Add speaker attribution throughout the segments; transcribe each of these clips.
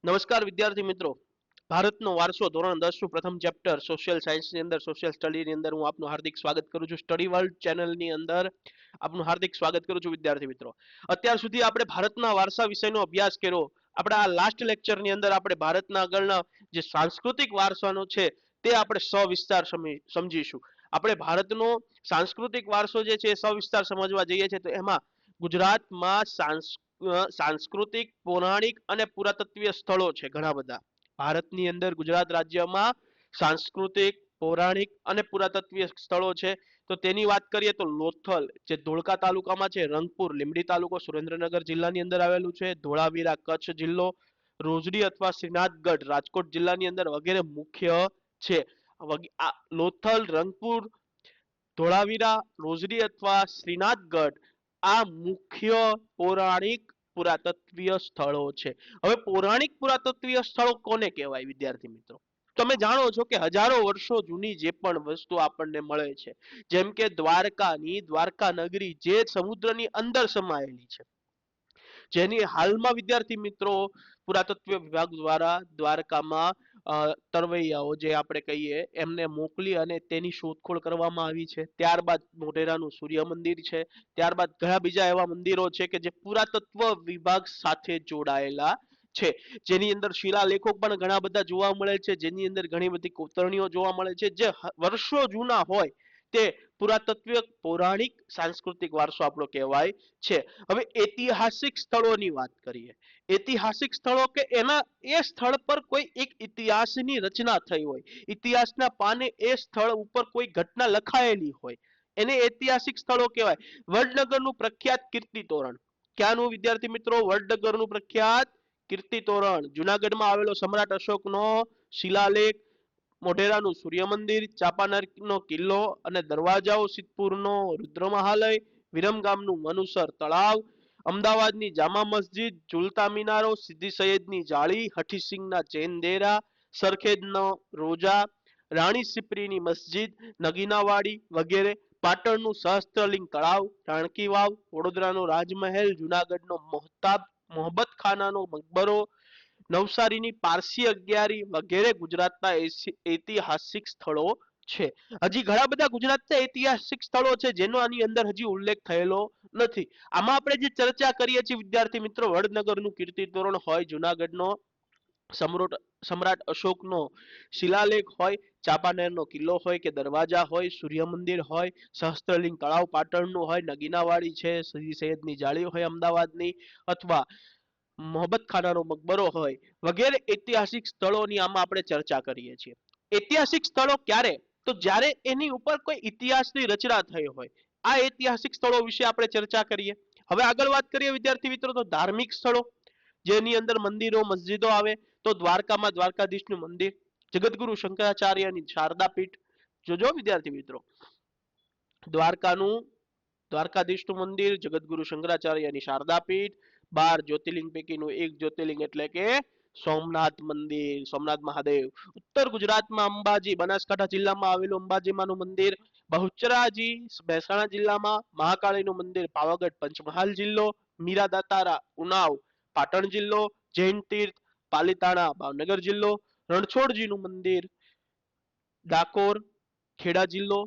Speaker 1: નમસ્કાર વિદ્યાર્થી મિત્રો. ભારતનો વારસો ધોરણ 10 નું પ્રથમ ચેપ્ટર સોશિયલ સાયન્સની અંદર સોશિયલ સ્ટડીની અંદર હું આપનું હાર્દિક સ્વાગત કરું છું. સ્ટડી વર્લ્ડ ચેનલની અંદર આપનું હાર્દિક સ્વાગત કરું છું વિદ્યાર્થી મિત્રો. અત્યાર સુધી આપણે ભારતના વારસા વિષયનો અભ્યાસ કર્યો. આપણા આ લાસ્ટ લેક્ચરની અંદર આપણે ભારતના આગળના જે સાંસ્કૃતિક વારસાનો છે તે આપણે સવિસ્તાર સમજીશું. આપણે ભારતનો સાંસ્કૃતિક વારસો જે છે એ સવિસ્તાર સમજવા જઈએ છીએ તો એમાં ગુજરાતમાં સાંસ્કૃતિક પૌરાણિક અને પુરાતત્વીય સ્થળો છે ઘણા બધા. ભારતની અંદર ગુજરાત રાજ્યમાં સાંસ્કૃતિક પૌરાણિક અને પુરાતત્વીય સ્થળો છે. તો તેની વાત કરીએ તો લોથલ જે ધોળકા તાલુકામાં છે, રંગપુર લીંબડી તાલુકો સુરેન્દ્રનગર જિલ્લાની અંદર આવેલું છે, ધોળાવીરા કચ્છ જિલ્લો, રોજડી અથવા શ્રીનાથગઢ રાજકોટ જિલ્લાની અંદર વગેરે મુખ્ય છે. લોથલ, રંગપુર, ધોળાવીરા, રોજડી અથવા શ્રીનાથગઢ આ મુખ્ય પૌરાણિક પુરાતત્વીય સ્થળો છે. હવે પૌરાણિક પુરાતત્વીય સ્થળો કોને કહેવાય વિદ્યાર્થી મિત્રો? તમે જાણો છો કે હજારો વર્ષો જૂની જે પણ વસ્તુ આપણને મળે છે, જેમ કે દ્વારકાની દ્વારકા નગરી જે સમુદ્રની અંદર સમાયેલી છે, જેની હાલમાં વિદ્યાર્થી મિત્રો પુરાતત્વ વિભાગ દ્વારા દ્વારકામાં તરવૈયાઓ જે આપણે કહીએ એમને મોકલી અને તેની શોધખોળ કરવામાં આવી છે. ત્યારબાદ મોઢેરાનું સૂર્ય મંદિર છે, ત્યારબાદ ઘણા બીજા એવા મંદિરો છે કે જે પુરાતત્વ વિભાગ સાથે જોડાયેલા છે, જેની અંદર શિલાલેખો પણ ઘણા બધા જોવા મળે છે, જેની અંદર ઘણી બધી કોતરણીઓ જોવા મળે છે જે વર્ષો જૂના હોય તે પુરાતત્વ પૌરાણિક સાંસ્કૃતિક વારસો આપણો કહેવાય છે. હવે ઐતિહાસિક સ્થળોની વાત કરીએ. ઐતિહાસિક સ્થળો કે એના એ સ્થળ પર કોઈ એક ઇતિહાસની રચના થઈ હોય, ઇતિહાસના પાને એ સ્થળ ઉપર કોઈ ઘટના લખાયેલી હોય, એને ઐતિહાસિક સ્થળો કહેવાય. વડનગરનું પ્રખ્યાત કીર્તિ તોરણ ક્યાંનું વિદ્યાર્થી મિત્રો? વડનગરનું પ્રખ્યાત કીર્તિ તોરણ જુનાગઢમાં આવેલો સમ્રાટ અશોકનો શિલાલેખ, મોઢેરાનું સૂર્ય મંદિર, ચાંપાનેરનો કિલ્લો અને દરવાજાઓ, સિદ્ધપુરનો રુદ્રમહાલય, વિરમગામનું મનુસર તળાવ, અમદાવાદની જામા મસ્જિદ, ઝુલતા મિનારો, સીદી સૈયદની જાળી, હઠીસિંગના જૈન દેરા, સરખેજનો રોજા, રાણી સિપ્રીની મસ્જિદ, નગીનાવાડી વગેરે, પાટણનું સહસ્ત્રલિંગ તળાવ, રાણકી વાવ, વડોદરાનો રાજમહેલ, જુનાગઢનો મોહબ્બત ખાનાનો મકબરો, નવસારીની પારસી અગિયારી વગેરે ગુજરાતના ઐતિહાસિક સ્થળો છે. હજી ઘણા બધા ગુજરાતના ઐતિહાસિક સ્થળો છે જેનો આની અંદર હજી ઉલ્લેખ થયેલો નથી. આમાં આપણે જે ચર્ચા કરીએ છીએ વિદ્યાર્થી મિત્રો, વડનગરનું કીર્તિ તોરણ હોય, જુનાગઢનો સમ્રાટ અશોકનો શિલાલેખ હોય, ચાંપાનેરનો કિલ્લો હોય કે દરવાજા હોય, સૂર્ય મંદિર હોય, સહસ્ત્રલિંગ તળાવ પાટણનું હોય, નગીનાવાડી છે, સદી સૈયદની જાળી હોય અમદાવાદની, અથવા મોહબ્બત ખાનાનો મકબરો હોય વગેરે ઐતિહાસિક સ્થળોની આમાં આપણે ચર્ચા કરીએ છીએ. ઐતિહાસિક સ્થળો ક્યારે? તો જ્યારે એની ઉપર કોઈ ઇતિહાસની રચના થઈ હોય, આ ઐતિહાસિક સ્થળો વિશે આપણે ચર્ચા કરીએ. હવે આગળ વાત કરીએ વિદ્યાર્થી મિત્રો તો ધાર્મિક સ્થળો જેની અંદર મંદિરો મસ્જિદો આવે તો દ્વારકામાં દ્વારકાધીશનું મંદિર, જગતગુરુ શંકરાચાર્યની શારદા પીઠ. જોજો વિદ્યાર્થી મિત્રો, દ્વારકાનું દ્વારકાધીશનું મંદિર, જગતગુરુ શંકરાચાર્યની શારદા પીઠ, 12 જ્યોતિર્લિંગ પૈકીનું એક જ્યોતિર્લિંગ એટલે કે સોમનાથ મંદિર, સોમનાથ મહાદેવ. ઉત્તર ગુજરાતમાં અંબાજી બનાસકાંઠા જિલ્લામાં આવેલું અંબાજીમાનું મંદિર, બહુચરાજી મહેસાણા જિલ્લામાં, મહાકાળીનું મંદિર પાવાગઢ પંચમહાલ જિલ્લો, મીરા દાતારા ઉનાવ પાટણ જિલ્લો, જૈન તીર્થ પાલીતાણા ભાવનગર જિલ્લો, રણછોડજીનું મંદિર ડાકોર ખેડા જિલ્લો,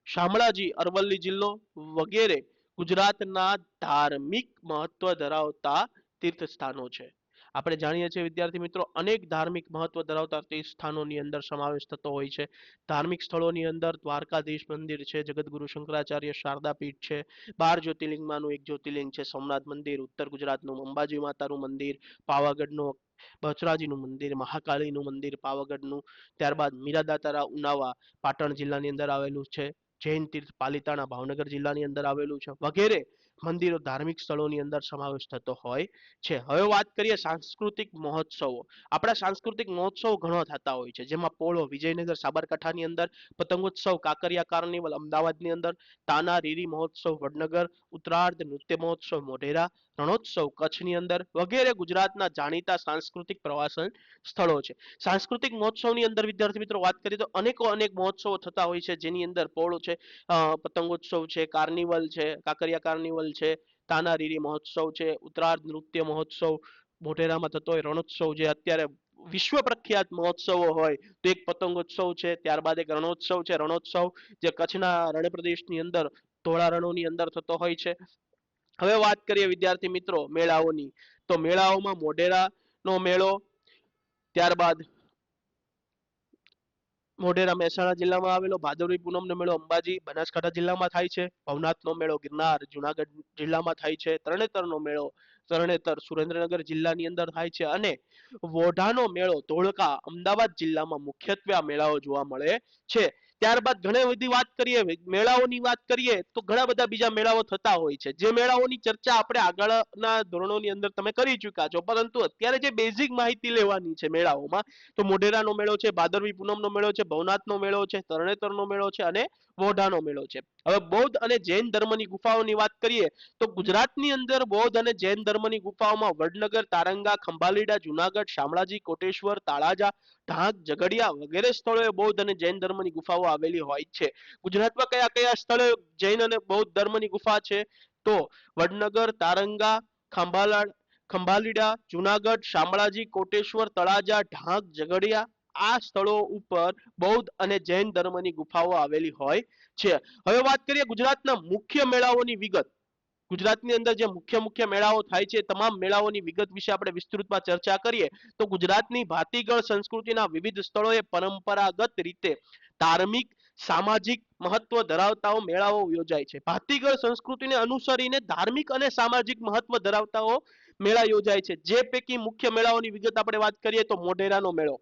Speaker 1: શામળાજી અરવલ્લી જિલ્લો વગેરે ગુજરાતના ધાર્મિક મહત્વ ધરાવતા તીર્થ સ્થાનો છે. આપણે જાણીએ છીએ વિદ્યાર્થી મિત્રો અનેક ધાર્મિક મહત્વ ધરાવતા તીર્થ સ્થાનોની અંદર સમાવેશ થતો હોય છે. ધાર્મિક સ્થળોની અંદર દ્વારકાધીશ મંદિર છે, જગતગુરુ શંકરાચાર્ય શારદા પીઠ છે, 12 જ્યોતિર્લિંગમાંનું એક જ્યોતિર્લિંગ છે સોમનાથ મંદિર, ઉત્તર ગુજરાતનું અંબાજી માતાનું મંદિર, પાવાગઢનું બહુચરાજીનું મંદિર, મહાકાળીનું મંદિર પાવાગઢનું, ત્યારબાદ મીરાદાતારા ઉનાવા પાટણ જિલ્લાની અંદર આવેલું છે, જૈન તીર્થ પાલીતાણા ભાવનગર જિલ્લાની અંદર આવેલું છે વગેરે મંદિરો ધાર્મિક સ્થળોની અંદર સમાવેશ થતો હોય છે. હવે વાત કરીએ સાંસ્કૃતિક મહોત્સવો. આપણા સાંસ્કૃતિક મહોત્સવો ઘણા થતા હોય છે, જેમાં પોળો વિજયનગર સાબરકાંઠાની અંદર, પતંગોત્સવ કાંકરિયા કાર્નિવલ અમદાવાદની અંદર, તાના રીરી મહોત્સવ વડનગર, ઉત્તરાર્ધ નૃત્ય મહોત્સવ મોઢેરા, રણોત્સવ કચ્છની અંદર વગેરે ગુજરાતના જાણીતા સાંસ્કૃતિક પ્રવાસન સ્થળો છે. સાંસ્કૃતિક મહોત્સવની અંદર વિદ્યાર્થી મિત્રો વાત કરીએ તો અનેક મહોત્સવો થતા હોય છે, જેની અંદર પોળો છે, પતંગોત્સવ છે, કાર્નિવલ છે, કાંકરિયા કાર્નિવલ છે, તાના રીરી મહોત્સવ છે, ઉત્તરાર્ધ નૃત્ય મહોત્સવ મોઢેરામાં થતો હોય રણોત્સવ, જે અત્યારે વિશ્વ પ્રખ્યાત મહોત્સવો હોય તો એક પતંગોત્સવ છે, ત્યારબાદ એક રણોત્સવ છે, રણોત્સવ જે કચ્છના રણ પ્રદેશની અંદર ધોળા રણોની અંદર થતો હોય છે. હવે વાત કરીએ વિદ્યાર્થી મિત્રો મેળાઓની, તો મેળાઓમાં મોઢેરાનો મેળો, ત્યારબાદ મોઢેરા મહેસાણા જિલ્લામાં આવેલો, ભાદરવી પૂનમનો મેળો અંબાજી બનાસકાંઠા જિલ્લામાં થાય છે, ભવનાથનો મેળો ગિરનાર જુનાગઢ જિલ્લામાં થાય છે, તરણેતરનો મેળો તરણેતર સુરેન્દ્રનગર જિલ્લાની અંદર થાય છે, અને વોઢાનો મેળો ધોળકા અમદાવાદ જિલ્લામાં મુખ્યત્વે આ મેળાઓ જોવા મળે છે. ત્યારબાદ ઘણી બધી વાત કરીએ મેળાઓની વાત કરીએ તો ઘણા બધા બીજા મેળાઓ થતા હોય છે, જે મેળાઓની ચર્ચા આપણે આગળના ધોરણોની અંદર તમે કરી ચૂક્યા છો, પરંતુ અત્યારે જે બેઝિક માહિતી લેવાની છે મેળાઓમાં, તો મોઢેરાનો મેળો છે, ભાદરવી પૂનમનો મેળો છે, ભવનાથનો મેળો છે, તરણેતરનો મેળો છે અને વોઢાનો મેળો છે. હવે બૌદ્ધ અને જૈન ધર્મની ગુફાઓની વાત કરીએ તો ગુજરાતની અંદર બૌદ્ધ અને જૈન ધર્મની ગુફાઓમાં વડનગર, તારંગા, ખંભાલીડા, જુનાગઢ, શામળાજી, કોટેશ્વર, તાળાજા, ઢાંક, ઝઘડિયા વગેરે સ્થળોએ બૌદ્ધ અને જૈન ધર્મની ગુફાઓ આવેલી હોય છે. ગુજરાતમાં કયા કયા સ્થળે જૈન અને બૌદ્ધ ધર્મની ગુફા છે? તો વડનગર, તારંગા, ખંભાલીડા, જુનાગઢ, શામળાજી, કોટેશ્વર, તળાજા, ઢાંક, ઝઘડિયા આ સ્થળો ઉપર બૌદ્ધ અને જૈન ધર્મની ગુફાઓ આવેલી હોય છે. હવે વાત કરીએ ગુજરાતના મુખ્ય મેળાઓની વિગત. ગુજરાતની અંદર જે મુખ્ય મુખ્ય મેળાઓ થાય છે તમામ મેળાઓની વિગત વિશે આપણે વિસ્તૃતમાં ચર્ચા કરીએ તો ગુજરાતની ભાતીગળ સંસ્કૃતિના વિવિધ સ્થળોએ પરંપરાગત રીતે ધાર્મિક સામાજિક મહત્વ ધરાવતાઓ મેળાઓ યોજાય છે. ભાતીગળ સંસ્કૃતિને અનુસરીને ધાર્મિક અને સામાજિક મહત્વ ધરાવતાઓ મેળા યોજાય છે. જે પૈકી મુખ્ય મેળાઓની વિગત આપણે વાત કરીએ તો મોઢેરાનો મેળો,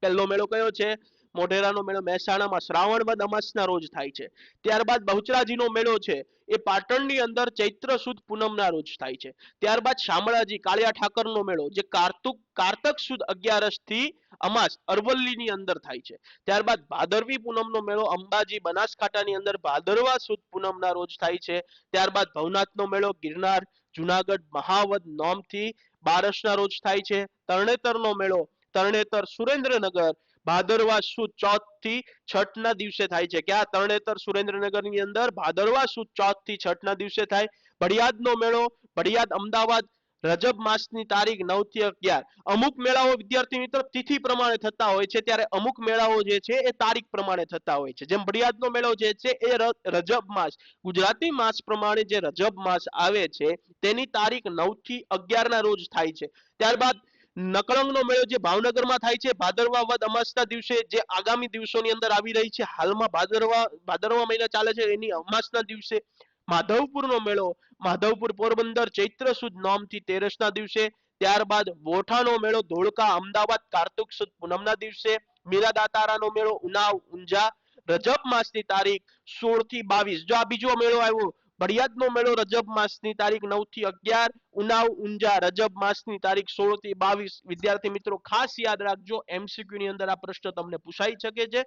Speaker 1: પહેલો મેળો કયો છે? મોઢેરાનો મેળો મહેસાણામાં શ્રાવણ વદ અમાસના રોજ થાય છે. ત્યારબાદ બહુચરાજીનો મેળો છે એ પાટણની અંદર ચૈત્ર સુદ પૂનમના રોજ થાય છે. ત્યારબાદ શામળાજી કાળિયા ઠાકરનો મેળો જે કારતક સુદ 11 થી અમાસ અરવલ્લીની અંદર થાય છે. ત્યારબાદ ભાદરવી પૂનમનો મેળો અંબાજી બનાસકાંઠાની અંદર ભાદરવા સુદ પૂનમના રોજ થાય છે. ત્યારબાદ ભવનાથનો મેળો ગિરનાર જુનાગઢ મહાવદ નોમથી બારસના રોજ થાય છે. તરણેતરનો મેળો તરણેતર સુરેન્દ્રનગર ભાદરવા સુદ 14 થી છઠના દિવસે થાય છે. ક્યાં? તરણેતર સુરેન્દ્રનગરની અંદર ભાદરવા સુદ 14 થી છઠના દિવસે થાય. ભડિયાદનો મેળો ભડિયાદ અમદાવાદ રજબ માસની તારીખ 9 થી 11. અમુક મેળાઓ વિદ્યાર્થી મિત્રો તિથિ પ્રમાણે થતા હોય છે, ત્યારે અમુક મેળાઓ જે છે એ તારીખ પ્રમાણે થતા હોય છે. જેમ ભડિયાદનો મેળો જે છે એ રજબ માસ ગુજરાતી માસ પ્રમાણે જે રજબ માસ આવે છે તેની તારીખ 9 થી 11 ના રોજ થાય છે. ત્યારબાદ નકળંગનો મેળો જે ભાવનગરમાં થાય છે ભાદરવા વદ અમાસના દિવસે, જે આગામી દિવસોની અંદર આવી રહી છે, હાલમાં ભાદરવા મહિના ચાલે છે એની અમાસના દિવસે. માધવપુરનો મેળો માધવપુર પોરબંદર ચૈત્ર સુદ 9 થી 13 ના દિવસે. ત્યારબાદ વોઠાનો મેળો ધોળકા અમદાવાદ કારતક સુદ પૂનમના દિવસે. મીરાદાતારાનો મેળો ઉનાવ ઊંઝા રજબ માસની તારીખ 16 થી 22. જો આ બીજો મેળો આવ્યો ભડિયાદનો મેળો રજબ માસની તારીખ 9 થી 11, ઉનાવ ઊંઝા રજબ માસની તારીખ 16 થી 22. વિદ્યાર્થી મિત્રો ખાસ યાદ રાખજો, એમસીક્યુ ની અંદર આ પ્રશ્ન તમને પૂછાઈ શકે છે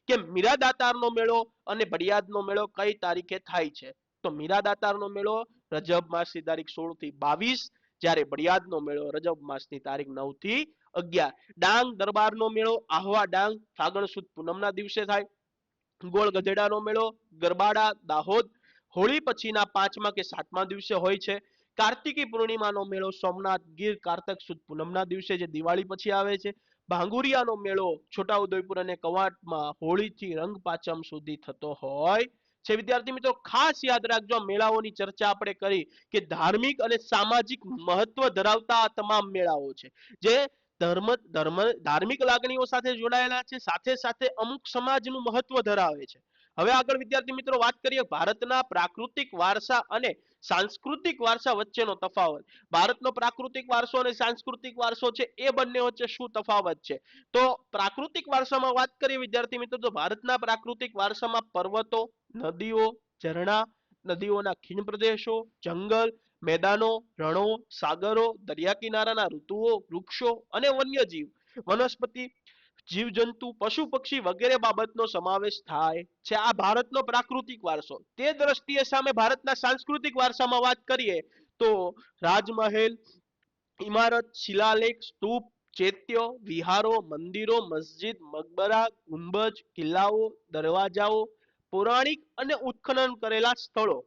Speaker 1: કે મીરાદાતારનો મેળો અને ભડિયાદનો મેળો કઈ તારીખે થાય છે? તો મીરાદાતારનો મેળો રજબ માસની તારીખ 16 થી 22, જ્યારે ભડિયાદનો મેળો રજબ માસની તારીખ 9 થી 11. ડાંગ દરબારનો મેળો આહવા ડાંગ ફાગણ સુદ પૂનમના દિવસે થાય. ગોળ ગધેડાનો મેળો ગરબાડા દાહોદ હોળી પછીના 5મા કે 7મા દિવસે હોય છે. કાર્તિકી પૂર્ણિમાનો મેળો સોમનાથ ગીર કારતક સુદ પૂનમના દિવસે, જે દિવાળી પછી આવે છે. ભાંગુરિયાનો મેળો છોટાઉદેપુર અને કવાંટમાં હોળીથી રંગ પાંચમ સુધી થતો હોય છે. વિદ્યાર્થી મિત્રો ખાસ યાદ રાખજો, મેળાઓની ચર્ચા આપણે કરી કે ધાર્મિક અને સામાજિક મહત્વ ધરાવતા આ તમામ મેળાઓ છે, જે ધાર્મિક લાગણીઓ સાથે જોડાયેલા છે, સાથે સાથે અમુક સમાજનું મહત્વ ધરાવે છે. હવે આગળ વિદ્યાર્થી મિત્રો વાત કરીએ ભારતના પ્રાકૃતિક વારસા અને સાંસ્કૃતિક વારસા વચ્ચેનો તફાવત. ભારતનો પ્રાકૃતિક વારસો અને સાંસ્કૃતિક વારસો છે એ બંને વચ્ચે શું તફાવત છે? તો પ્રાકૃતિક વારસામાં વાત કરીએ વિદ્યાર્થી મિત્રો તો ભારતના પ્રાકૃતિક વારસામાં પર્વતો, નદીઓ, ઝરણા, નદીઓના ખીણ પ્રદેશો, જંગલ, મેદાનો, રણો, સાગરો, દરિયા કિનારાના ઋતુઓ, વૃક્ષો અને વન્યજીવ, વનસ્પતિ, જીવજંતુ, પશુ પક્ષી વગેરે બાબતનો સમાવેશ થાય છે. આ ભારતનો પ્રાકૃતિક વારસો. તે દ્રષ્ટિએ સામે ભારતના સાંસ્કૃતિક વારસામાં વાત કરીએ તો રાજમહેલ, ઇમારત, શિલાલેખ, સ્તૂપ, ચૈત્યો, વિહારો, મંદિરો, મસ્જિદ, મકબરા, ગુંબજ, કિલ્લાઓ, દરવાજાઓ, પૌરાણિક અને ઉત્ખનન કરેલા સ્થળો,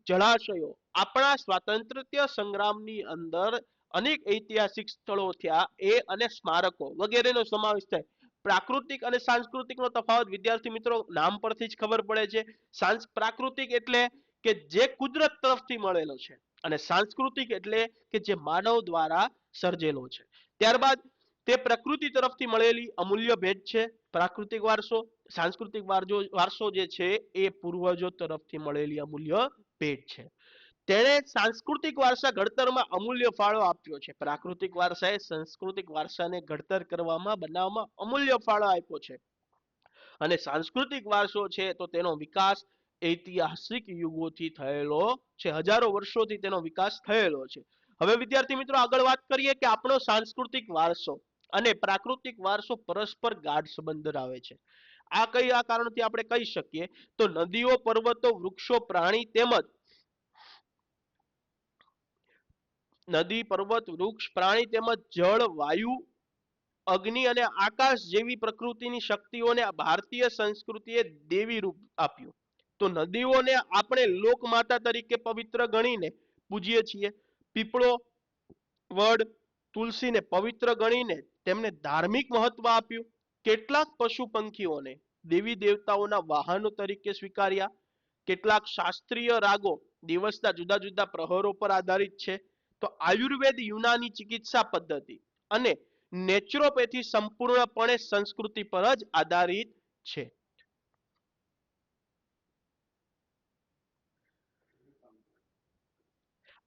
Speaker 1: જળાશયો આપણા સ્વાતંત્ર્ય સંગ્રામની અંદર અનેક ઐતિહાસિક સ્થળો થયા એ અને સ્મારકો વગેરેનો સમાવેશ થાય. પ્રાકૃતિક અને સાંસ્કૃતિકનો તફાવત વિદ્યાર્થી મિત્રો નામ પરથી જ ખબર પડે છે. પ્રાકૃતિક એટલે કે જે કુદરત તરફથી મળેલો છે અને સાંસ્કૃતિક એટલે કે જે માનવ દ્વારા સર્જેલો છે. ત્યારબાદ તે પ્રકૃતિ તરફથી મળેલી અમૂલ્ય ભેટ છે પ્રાકૃતિક વારસો. સાંસ્કૃતિક વારસો જે છે એ પૂર્વજો તરફથી મળેલી અમૂલ્ય ભેટ છે. તેણે સાંસ્કૃતિક વારસા ઘડતરમાં અમૂલ્ય ફાળો આપ્યો છે. પ્રાકૃતિક વારસાએ સાંસ્કૃતિક વારસાને ઘડતર કરવામાં બનાવવામાં અમૂલ્ય ફાળો આપ્યો છે. અને સાંસ્કૃતિક વારસો છે તો તેનો વિકાસ ઐતિહાસિક યુગોથી થયેલો છે. હજારો વર્ષોથી તેનો વિકાસ થયેલો છે. હવે વિદ્યાર્થી મિત્રો આગળ વાત કરીએ કે આપણો સાંસ્કૃતિક વારસો અને પ્રાકૃતિક વારસો પરસ્પર ગાઢ સંબંધ ધરાવે છે. આ કારણથી આપણે કહી શકીએ તો નદીઓ, પર્વતો, વૃક્ષો, પ્રાણી તેમજ નદી, પર્વત, વૃક્ષ, પ્રાણી તેમજ જળ, વાયુ, અગ્નિ અને આકાશ જેવી પ્રકૃતિની શક્તિઓને ભારતીય સંસ્કૃતિએ દેવી રૂપ આપ્યું. તો નદીઓને આપણે લોકમાતા તરીકે પવિત્ર ગણીને પૂજીએ છીએ. પીપળો, વડ, તુલસીને પવિત્ર ગણીને તેમને ધાર્મિક મહત્વ આપ્યું. કેટલાક પશુ પંખીઓને દેવી દેવતાઓના વાહનો તરીકે સ્વીકાર્યા. કેટલાક શાસ્ત્રીય રાગો દિવસના જુદા જુદા પ્રહરો પર આધારિત છે. તો આયુર્વેદ યુનાની ચિકિત્સા પદ્ધતિ અને નેચરોપેથી સંપૂર્ણપણે સંસ્કૃતિ પર જ આધારિત છે.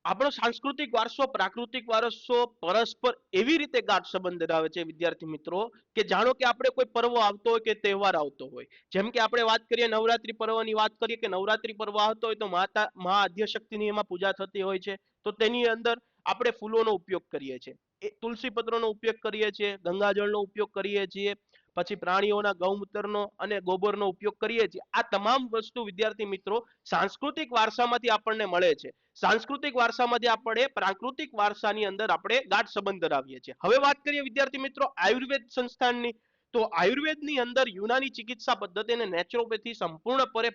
Speaker 1: આપણો સાંસ્કૃતિક વારસો પ્રાકૃતિક વારસો પરસ્પર એવી રીતે ગાઢ સંબંધ ધરાવે છે વિદ્યાર્થી મિત્રો કે જાણો કે આપણે કોઈ પર્વ આવતો હોય કે તહેવાર આવતો હોય, જેમ કે આપણે વાત કરીએ નવરાત્રી પર્વની વાત કરીએ કે નવરાત્રી પર્વ આવતો હોય તો માતા મા આદ્યશક્તિની એમાં પૂજા થતી હોય છે. તો તેની અંદર આપણે ફૂલોનો ઉપયોગ કરીએ છીએ, તુલસી પત્રનો ઉપયોગ કરીએ છીએ, ગંગાજળનો ઉપયોગ કરીએ છીએ, પછી પ્રાણીઓના ગૌમૂત્રનો અને ગોબરનો ઉપયોગ કરીએ છીએ. આ તમામ વસ્તુ વિદ્યાર્થી મિત્રો સાંસ્કૃતિક વારસામાંથી આપણને મળે છે. સાંસ્કૃતિક વારસામાંથી આપણે પ્રાકૃતિક વારસાની અંદર આપણે ગાઢ સંબંધ ધરાવીએ છીએ. હવે વાત કરીએ વિદ્યાર્થી મિત્રો આયુર્વેદ સંસ્થાનની. તો આયુર્વેદની અંદર યુનાની ચિકિત્સા પદ્ધતિ અને નેચરોપેથી સંપૂર્ણપણે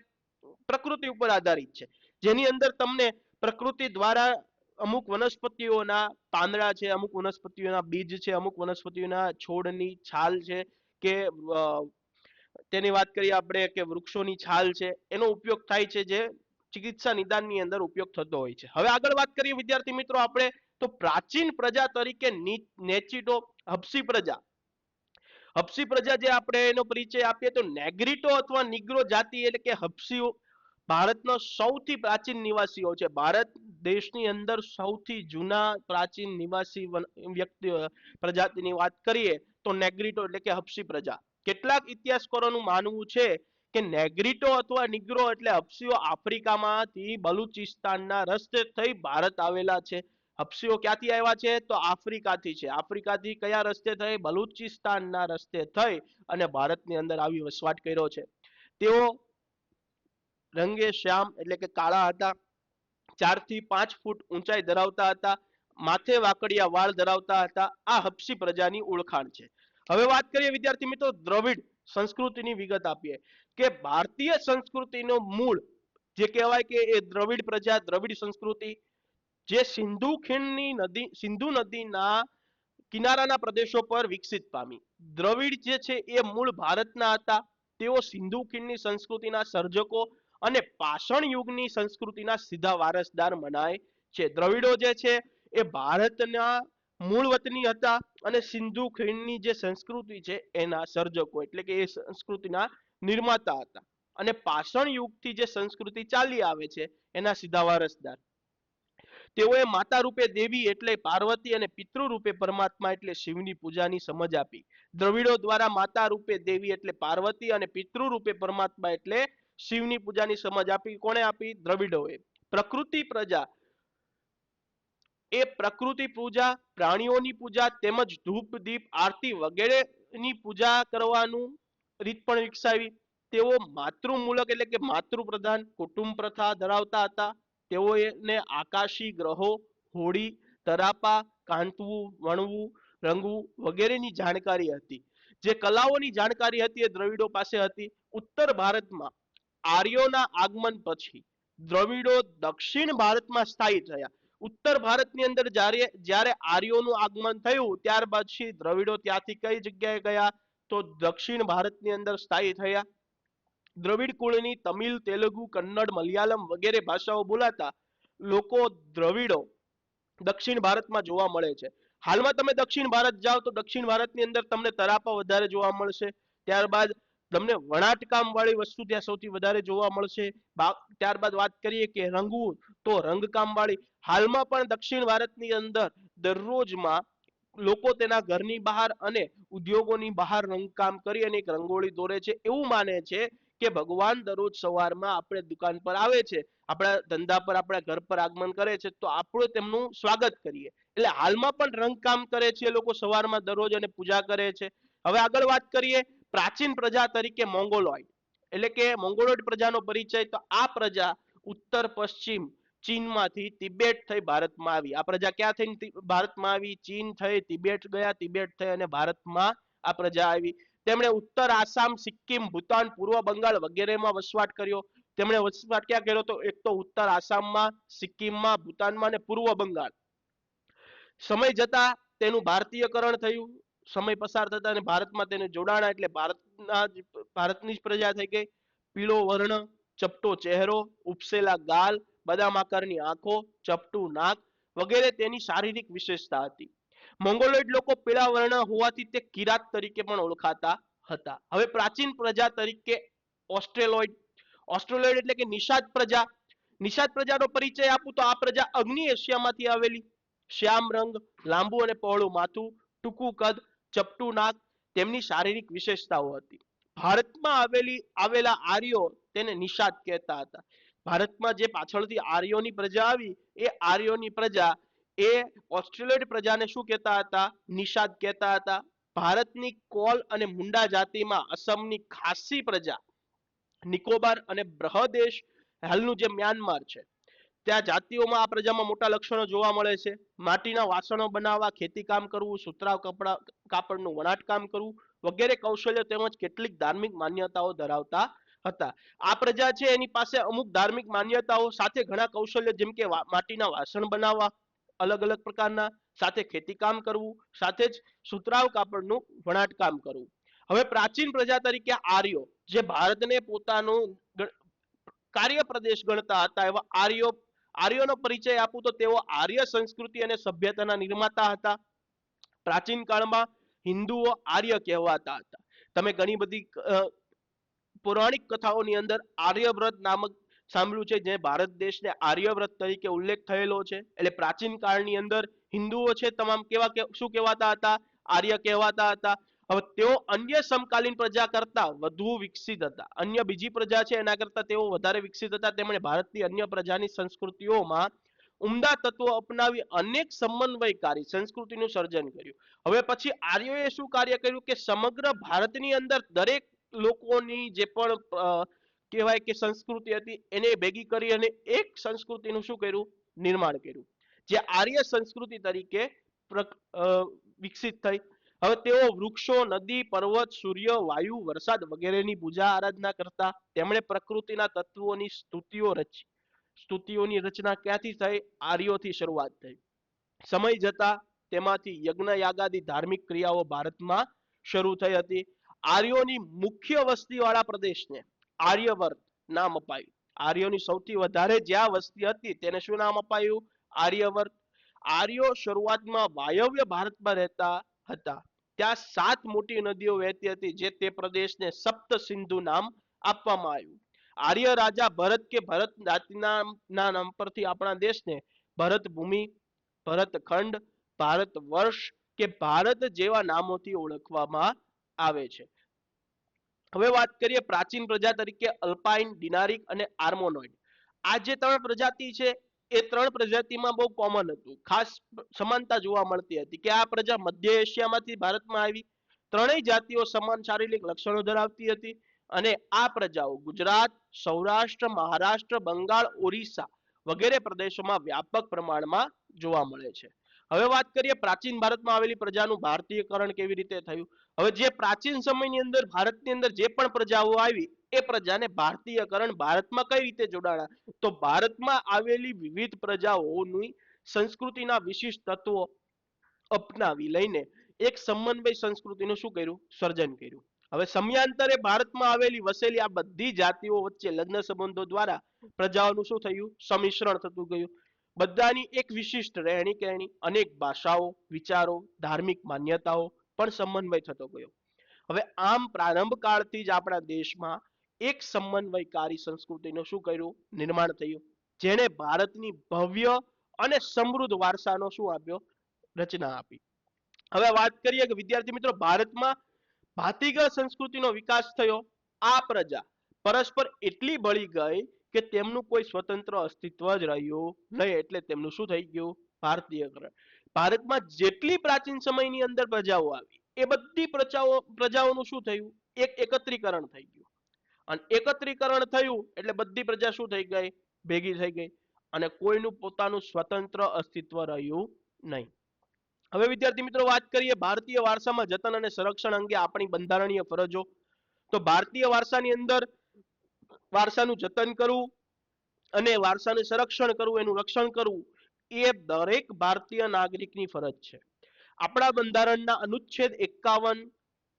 Speaker 1: પ્રકૃતિ ઉપર આધારિત છે, જેની અંદર તમને પ્રકૃતિ દ્વારા અમુક વનસ્પતિઓના પાંદડા છે, અમુક વનસ્પતિઓના બીજ છે, અમુક વનસ્પતિઓના છોડની છાલ છે કે તેની વાત કરીએ આપણે કે વૃક્ષોની છાલ છે, એનો ઉપયોગ થાય છે જે ચિકિત્સા નિદાનની અંદર ઉપયોગ થતો હોય છે. હવે આગળ વાત કરીએ વિદ્યાર્થી મિત્રો આપણે તો પ્રાચીન પ્રજા તરીકે નેચિટો હબસી પ્રજા. હબસી પ્રજા જે આપણે એનો પરિચય આપીએ તો નેગ્રીટો અથવા નિગ્રો જાતિ એટલે કે હબસીઓ ભારતનો સૌથી પ્રાચીન નિવાસીઓ છે. ભારત દેશની અંદર સૌથી જૂના પ્રાચીન નિવાસી વ્યક્તિ પ્રજાતિની વાત કરીએ તો નેગ્રીટો એટલે કે હબસી પ્રજા. કેટલાક ઇતિહાસકારોનું માનવું છે કે નેગ્રીટો અથવા નિગ્રો એટલે હબસીઓ આફ્રિકામાંથી બલુચિસ્તાનના રસ્તે થઈ ભારત આવેલા છે. હબસીઓ ક્યાંથી આવ્યા છે તો આફ્રિકાથી છે. આફ્રિકાથી કયા રસ્તે થઈ? બલુચિસ્તાનના રસ્તે થઈ અને ભારતની અંદર આવી વસવાટ કર્યો છે. તેઓ રંગે શ્યામ એટલે કે કાળા હતા, 4 થી 5 ફૂટ ઊંચાઈ ધરાવતા હતા, માથે વાકડિયા વાળ ધરાવતા હતા. આ હબસી પ્રજાની ઓળખાણ છે. હવે વાત કરીએ વિદ્યાર્થી મિત્રો દ્રવિડ સંસ્કૃતિની વિગત આપીએ કે ભારતીય સંસ્કૃતિનો મૂળ જે કહેવાય કે એ દ્રવિડ પ્રજા, દ્રવિડ સંસ્કૃતિ જે સિંધુ નદીના કિનારાના પ્રદેશો પર વિકસિત પામી. દ્રવિડ જે છે એ મૂળ ભારતના હતા. તેઓ સિંધુ ખીણની સંસ્કૃતિના સર્જકો અને પાષાણ યુગની સંસ્કૃતિના સીધા વારસદાર મનાય છે. દ્રવિડો જે છે એ ભારતના મૂળ વતની હતા અને સિંધુ ખીણની જે સંસ્કૃતિ છે એના સર્જકો એટલે કે એ સંસ્કૃતિના નિર્માતા હતા અને પાષાણ યુગથી જે સંસ્કૃતિ ચાલી આવે છે એના સીધા વારસદાર. તેઓએ માતા રૂપે દેવી એટલે પાર્વતી અને પિતૃ રૂપે પરમાત્મા એટલે શિવની પૂજાની સમજ આપી. દ્રવિડો દ્વારા માતા રૂપે દેવી એટલે પાર્વતી અને પિતૃ રૂપે પરમાત્મા એટલે શિવની પૂજાની સમજ આપી. કોણે આપી? દ્રવિડોએ. પ્રકૃતિ પ્રજા એ પ્રકૃતિ પૂજા, પ્રાણીઓની પૂજા તેમજ ધૂપ દીપ આરતી વગેરેની પૂજા કરવાનું રીત પણ વિકસાવી. તેઓ માતૃમૂલક એટલે કે માતૃ પ્રધાન કુટુંબ પ્રથા ધરાવતા હતા. તેઓને આકાશી ગ્રહો, હોળી, તરાપા, કાંતવું, વણવું, રંગવું વગેરેની જાણકારી હતી. જે કલાઓની જાણકારી હતી એ દ્રવિડો પાસે હતી. ઉત્તર ભારતમાં આર્યોના આગમન પછી દ્રવિડો દક્ષિણ ભારતમાં સ્થાયી થયા. ઉત્તર ભારતની અંદર જ્યારે જ્યારે આર્યોનું આગમન થયું ત્યારબાદ પછી દ્રવિડો ત્યાંથી કઈ જગ્યાએ ગયા તો દક્ષિણ ભારતની અંદર સ્થાયી થયા. દ્રવિડ કુળની તમિલ, તેલુગુ, કન્નડ, મલયાલમ વગેરે ભાષાઓ બોલાતા લોકો દ્રવિડો દક્ષિણ ભારતમાં જોવા મળે છે. હાલમાં તમે દક્ષિણ ભારત જાઓ તો દક્ષિણ ભારતની અંદર તમને તરાપા વધારે જોવા મળશે. ત્યારબાદ તમને વણાટકામ વાળી વસ્તુ ત્યાં સૌથી વધારે જોવા મળશે. ત્યારબાદ વાત કરીએ કે રંગવું તો રંગકામ વાળી હાલમાં પણ દક્ષિણ ભારતની અંદર દરરોજમાં લોકો તેના ઘરની બહાર અને ઉદ્યોગોની બહાર રંગકામ કરી અને એક રંગોળી દોરે છે. એવું માને છે કે ભગવાન દરરોજ સવારમાં આપણે દુકાન પર આવે છે, આપણા ધંધા પર આપણા ઘર પર આગમન કરે છે તો આપણે તેમનું સ્વાગત કરીએ. એટલે હાલમાં પણ રંગકામ કરે છે લોકો સવારમાં દરરોજ અને પૂજા કરે છે. હવે આગળ વાત કરીએ પ્રાચીન પ્રજા તરીકે મોંગોલોઇડ એટલે કે મોંગોલોઇડ પ્રજાનો પરિચય. તો આ પ્રજા ઉત્તર પશ્ચિમ ચીનમાંથી તિબેટ થઈ ભારતમાં આવી. આ પ્રજા ક્યાં થઈને ભારતમાં આવી? ચીન થઈ તિબેટ ગયા, તિબેટ થઈ અને ભારતમાં આ પ્રજા આવી. તેમણે ઉત્તર આસામ, સિક્કિમ, ભૂતાન, પૂર્વ બંગાળ વગેરેમાં વસવાટ કર્યો. તેમણે વસવાટ ક્યાં કર્યો? તો એક તો ઉત્તર આસામમાં, સિક્કિમમાં, ભૂતાનમાં અને પૂર્વ બંગાળ. સમય જતા તેનું ભારતીયકરણ થયું. સમય પસાર થતા અને ભારતમાં તેને જોડાણા એટલે ભારતની જ પ્રજા થઈ ગઈ. પીળો વર્ણ, ચપટો ચહેરો, ઉપસેલા ગાલ, બદામ આકારની આંખો, ચપટું નાક વગેરે તેની શારીરિક વિશેષતા હતી. મોંગોલોઇડ લોકો પીળા વર્ણ હોવાથી તે કિરાત તરીકે પણ ઓળખાતા હતા. હવે પ્રાચીન પ્રજા તરીકે ઓસ્ટ્રેલોઇડ. ઓસ્ટ્રેલોઇડ એટલે કે નિષાદ પ્રજા. નિષાદ પ્રજાનો પરિચય આપું તો આ પ્રજા અગ્નિ એશિયામાંથી આવેલી. શ્યામ રંગ, લાંબુ અને પહોળું માથું, ટૂંકું કદ, ચપટું નાક તેમની શારીરિક વિશેષતાઓ હતી. ભારતમાં આવેલા આર્યો તેને નિષાદ કહેતા હતા. ભારતમાં જે પાછળથી આર્યોની પ્રજા આવી એ આર્યોની પ્રજા એ ઓસ્ટ્રેલિયડ પ્રજાને શું કહેતા હતા? નિષાદ કહેતા હતા. ભારતની કોલ અને મુંડા જાતિમાં અસમની ખાસી પ્રજા, નિકોબાર અને બ્રહદેશ હાલનું જે મ્યાનમાર છે ત્યાં જાતિઓમાં આ પ્રજામાં મોટા લક્ષણો જોવા મળે છે. માટીના વાસણો બનાવવા, ખેતી કામ કરવું, સુતરાઉ કાપડનું વણાટકામ કરવું વગેરે કૌશલ્ય તેમજ કેટલીક ધાર્મિક માન્યતાઓ ધરાવતા હતા. આ પ્રજા છે એની પાસે અમુક ધાર્મિક માન્યતાઓ સાથે ઘણા કૌશલ્ય જેમ કે માટીના વાસણ બનાવવા અલગ અલગ પ્રકારના, સાથે ખેતી કામ કરવું, સાથે જ સુતરાઉ કાપડનું વણાટકામ કરવું. હવે પ્રાચીન પ્રજા તરીકે આર્યો જે ભારતને પોતાનું કાર્ય પ્રદેશ ગણતા હતા એવા આર્યોનો પરિચય આપું તો તેઓ આર્ય સંસ્કૃતિ અને સભ્યતાના નિર્માતા હતા. પ્રાચીન કાળમાં હિન્દુઓ આર્ય કહેવાતા હતા. તમે ઘણી બધી પૌરાણિક કથાઓની અંદર આર્યવ્રત નામક સાંભળ્યું છે, જે ભારત દેશને આર્યવ્રત તરીકે ઉલ્લેખ થયેલો છે. એટલે પ્રાચીન કાળની અંદર હિન્દુઓ છે તમામ શું કહેવાતા હતા? આર્ય કહેવાતા હતા. હવે તેઓ અન્ય સમકાલીન પ્રજા કરતા વધુ વિકસિત હતા. અન્ય બીજી પ્રજા છે એના કરતા તેઓ વધારે વિકસિત હતા. તેમણે ભારતની અન્ય પ્રજાની સંસ્કૃતિઓમાં ઉમદા તત્વો અપનાવી અનેક સમન્વયકારી સંસ્કૃતિનું સર્જન કર્યું. હવે પછી આર્યોએ શું કાર્ય કર્યું કે સમગ્ર ભારતની અંદર દરેક લોકોની જે પણ કહેવાય કે સંસ્કૃતિ હતી એને ભેગી કરી અને એક સંસ્કૃતિનું શું કર્યું? નિર્માણ કર્યું, જે આર્ય સંસ્કૃતિ તરીકે વિકસિત થઈ. હવે તેઓ વૃક્ષો, નદી, પર્વત, સૂર્ય, વાયુ, વરસાદ વગેરેની પૂજા આરાધના કરતા. તેમણે પ્રકૃતિના તત્વોની સ્તુતિઓની રચના ક્યાંથી થઈ? આર્યોથી શરૂઆત થઈ. સમય જતા તેમાંથી યજ્ઞ યાગાદી ધાર્મિક ક્રિયાઓ ભારતમાં શરૂ થઈ હતી. આર્યોની મુખ્ય વસ્તીવાળા પ્રદેશને આર્યવર્ત નામ અપાયું. આર્યોની સૌથી વધારે જ્યાં વસ્તી હતી તેને શું નામ અપાયું? આર્યવર્ત. આર્યો શરૂઆતમાં વાયવ્ય ભારતમાં રહેતા હતા. ત્યાં 7 મોટી નદીઓ વહેતી હતી, જે તે પ્રદેશને સપ્ત સિંધુ નામ આપવામાં આવ્યું. આર્ય રાજા ભરત કે ભરત જાતિના નામ પરથી આપણા દેશને ભરત ભૂમિ, ભરત ખંડ, ભારત વર્ષ કે ભારત જેવા નામોથી ઓળખવામાં આવે છે. હવે વાત કરીએ પ્રાચીન પ્રજા તરીકે અલ્પાઇન, ડિનારિક અને આર્મોનોઇડ. આ જે 3 પ્રજાતિ છે એ 3 પ્રજાતિમાં બહુ કોમન હતું, ખાસ સમાનતા જોવા મળતી હતી કે આ પ્રજા મધ્ય એશિયામાંથી ભારતમાં આવી. ત્રણેય જાતિઓ સમાન શારીરિક લક્ષણો ધરાવતી હતી અને આ પ્રજાઓ ગુજરાત, સૌરાષ્ટ્ર, મહારાષ્ટ્ર, બંગાળ, ઓરિસ્સા વગેરે પ્રદેશોમાં વ્યાપક પ્રમાણમાં જોવા મળે છે. હવે વાત કરીએ પ્રાચીન ભારતમાં આવેલી પ્રજાનું ભારતીયકરણ કેવી રીતે થયું. હવે જે પ્રાચીન સમયની અંદર ભારતની અંદર જે પણ પ્રજાઓ આવી એ પ્રજાને ભારતીયકરણ ભારતમાં કઈ રીતે જોડાણા? તો ભારતમાં આવેલી વિવિધ પ્રજાઓની સંસ્કૃતિના વિશિષ્ટ તત્વો અપનાવી લઈને એક સમન્વય સંસ્કૃતિનું શું કર્યું, સર્જન કર્યું. હવે સમયાંતરે ભારતમાં આવેલી વસેલી આ બધી જાતિઓ વચ્ચે લગ્ન સંબંધો દ્વારા પ્રજાઓનું શું થયું, સંમિશ્રણ થતું ગયું. બધાની એક વિશિષ્ટ રહેણી કહેણી, અનેક ભાષાઓ, વિચારો, ધાર્મિક માન્યતાઓ પણ સમન્વય થતો ગયો. હવે આમ પ્રારંભ કાળથી જ આપણા દેશમાં એક સમન્વયકારી સંસ્કૃતિનું શું કર્યું, નિર્માણ થયું, જેણે ભારતની ભવ્ય અને સમૃદ્ધ વારસાનો શું આપ્યો, રચના આપી. હવે વાત કરીએ કે વિદ્યાર્થી મિત્રો, ભારતમાં ભાતીગળ સંસ્કૃતિનો વિકાસ થયો. આ પ્રજા પરસ્પર એટલી ભળી ગઈ કે તેમનું કોઈ સ્વતંત્ર અસ્તિત્વ જ રહ્યું નહીં, એટલે તેમનું શું થઈ ગયું, ભારતીયકરણ. ભારતમાં જેટલી પ્રાચીન સમયની અંદર પ્રજાઓ આવી એ બધી પ્રજાઓનું શું થયું, એક એકત્રીકરણ થઈ ગયું. અને એકત્રીકરણ થયું એટલે બધી પ્રજા શું થઈ ગઈ, ભેગી થઈ ગઈ, અને કોઈનું પોતાનું સ્વતંત્ર અસ્તિત્વ રહ્યું નહીં. હવે વિદ્યાર્થી મિત્રો વાત કરીએ ભારતીય વારસામાં જતન અને સંરક્ષણ અંગે આપણી બંધારણીય ફરજો. તો ભારતીય વારસાની અંદર વારસાનું જતન કરવું અને વારસાનું સંરક્ષણ કરવું, એનું રક્ષણ કરવું એ દરેક ભારતીય નાગરિકની ફરજ છે. આપણા બંધારણના અનુચ્છેદ 51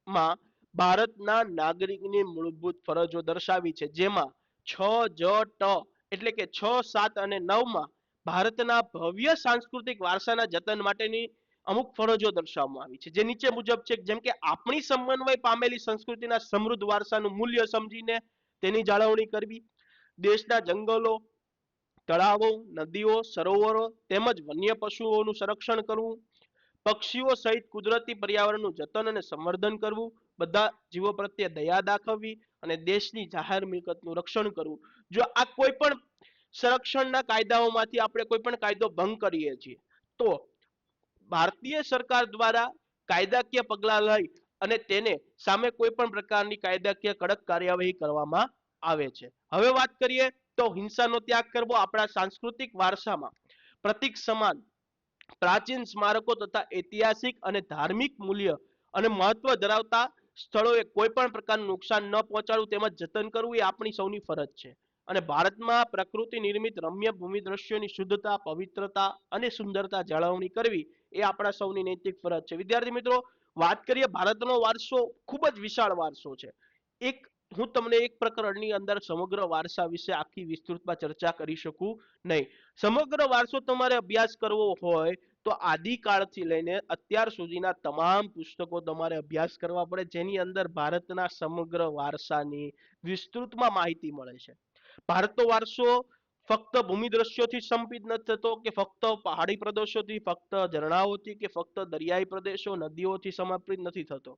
Speaker 1: માં ભારતના નાગરિકની મૂળભૂત ફરજો દર્શાવી છે, જેમાં 6 એટલે કે 6, 7 અને 9 માં ભારતના ભવ્ય સાંસ્કૃતિક વારસાના જતન માટેની અમુક ફરજો દર્શાવવામાં આવી છે, જે નીચે મુજબ છે. જેમ કે આપણી સમન્વય પામેલી સંસ્કૃતિના સમૃદ્ધ વારસાનું મૂલ્ય સમજીને તેની જાળવણી કરવી, દેશના જંગલો, તળાવો, નદીઓ, સરોવરો તેમજ વન્ય પશુઓનું સંરક્ષણ કરવું, પક્ષીઓ સહિત કુદરતી પર્યાવરણનું જતન અને સંવર્ધન કરવું, બધા જીવો પ્રત્યે દયા દાખવવી અને દેશની જાહેર મિલકતનું રક્ષણ કરવું. જો આ કોઈ પણ સંરક્ષણના કાયદાઓમાંથી આપણે કોઈ પણ કાયદો ભંગ કરીએ છીએ તો ભારતીય સરકાર દ્વારા કાયદાકીય પગલાં લઈ અને તેને સામે કોઈ પણ પ્રકારની કાયદાકીય કડક કાર્યવાહી કરવામાં આવે છે. હવે વાત કરીએ તો હિંસાનો ત્યાગ કરવો. આપણા સાંસ્કૃતિક વારસામાં પ્રતીક સમાન પ્રાચીન સ્મારકો તથા ઐતિહાસિક અને ધાર્મિક મૂલ્ય અને મહત્વ ધરાવતા સ્થળોએ કોઈ પણ પ્રકારનું નુકસાન ન પહોંચાડવું તેમજ જતન કરવું એ આપણી સૌની ફરજ છે. અને ભારતમાં પ્રકૃતિ નિર્મિત રમ્ય ભૂમિ દ્રશ્યોની શુદ્ધતા, પવિત્રતા અને સુંદરતા જાળવણી કરવી એ આપણા સૌની નૈતિક ફરજ છે. વિદ્યાર્થી મિત્રો, વાત કરીએ ભારતનો વારસો ખૂબ જ વિશાળ વારસો છે. એક હું તમને એક પ્રકરણની અંદર સમગ્ર વારસા વિશે આખી વિસ્તૃતમાં ચર્ચા કરી શકું નહીં. સમગ્ર વારસો તમારે અભ્યાસ કરવો હોય તો આદિકાળથી લઈને અત્યાર સુધીના તમામ પુસ્તકો તમારે અભ્યાસ કરવા પડે, જેની અંદર ભારતના સમગ્ર વારસાની વિસ્તૃતમાં માહિતી મળે છે. ભારતનો વારસો ફક્ત ભૂમિ દ્રશ્યોથી સંપિત નથી થતો, કે ફક્ત પહાડી પ્રદેશોથી, ફક્ત ઝરણાઓથી, કે ફક્ત દરિયાઈ પ્રદેશો, નદીઓથી સમાપિત નથી થતો,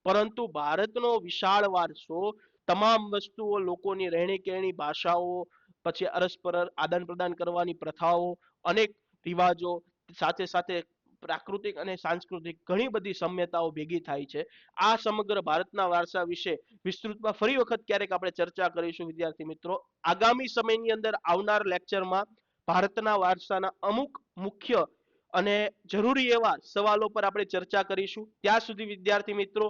Speaker 1: પરંતુ ભારતનો વિશાળ વારસો તમામ વસ્તુઓ, લોકોની રહેણી કહેણી, ભાષાઓ, પછી અરસ્પર આદાન પ્રદાન કરવાની પ્રથાઓ, અનેક રિવાજો, સાથે સાથે પ્રાકૃતિક અને સાંસ્કૃતિક ઘણી બધી સામ્યતાઓ ભેગી થાય છે. આ સમગ્ર ભારતના વારસા વિશે વિસ્તૃતમાં ફરી વખત ક્યારેક આપણે ચર્ચા કરીશું. વિદ્યાર્થી મિત્રો, આગામી સમયની અંદર આવનાર લેક્ચરમાં ભારતના વારસાના અમુક મુખ્ય અને જરૂરી એવા સવાલો પર આપણે ચર્ચા કરીશું. ત્યાં સુધી વિદ્યાર્થી મિત્રો,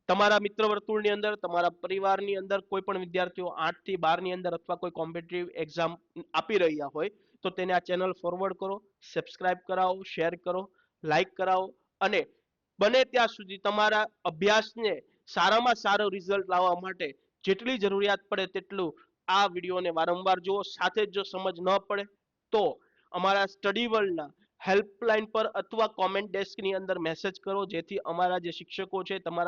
Speaker 1: તમારા મિત્ર વર્તુળની અંદર, તમારા પરિવારની અંદર કોઈ પણ વિદ્યાર્થીઓ 8 થી 12 ની અંદર અથવા કોઈ કોમ્પિટિટિવ એક્ઝામ આપી રહ્યા હોય તો તેને આ ચેનલ ફોરવર્ડ કરો, સબસ્ક્રાઇબ કરાવો, શેર કરો, લાઈક કરાવો, અને બને ત્યાં સુધી તમારા અભ્યાસને સારામાં સારો રિઝલ્ટ લાવવા માટે જેટલી જરૂરિયાત પડે તેટલું આ વિડીયોને વારંવાર જુઓ. સાથે જ જો સમજ ન પડે તો અમારા સ્ટડી વર્લ્ડના હેલ્પલાઇન પર અથવા કોમેન્ટ ડેસ્કની અંદર મેસેજ કરો, જેથી અમારા જે શિક્ષકો છે તમારા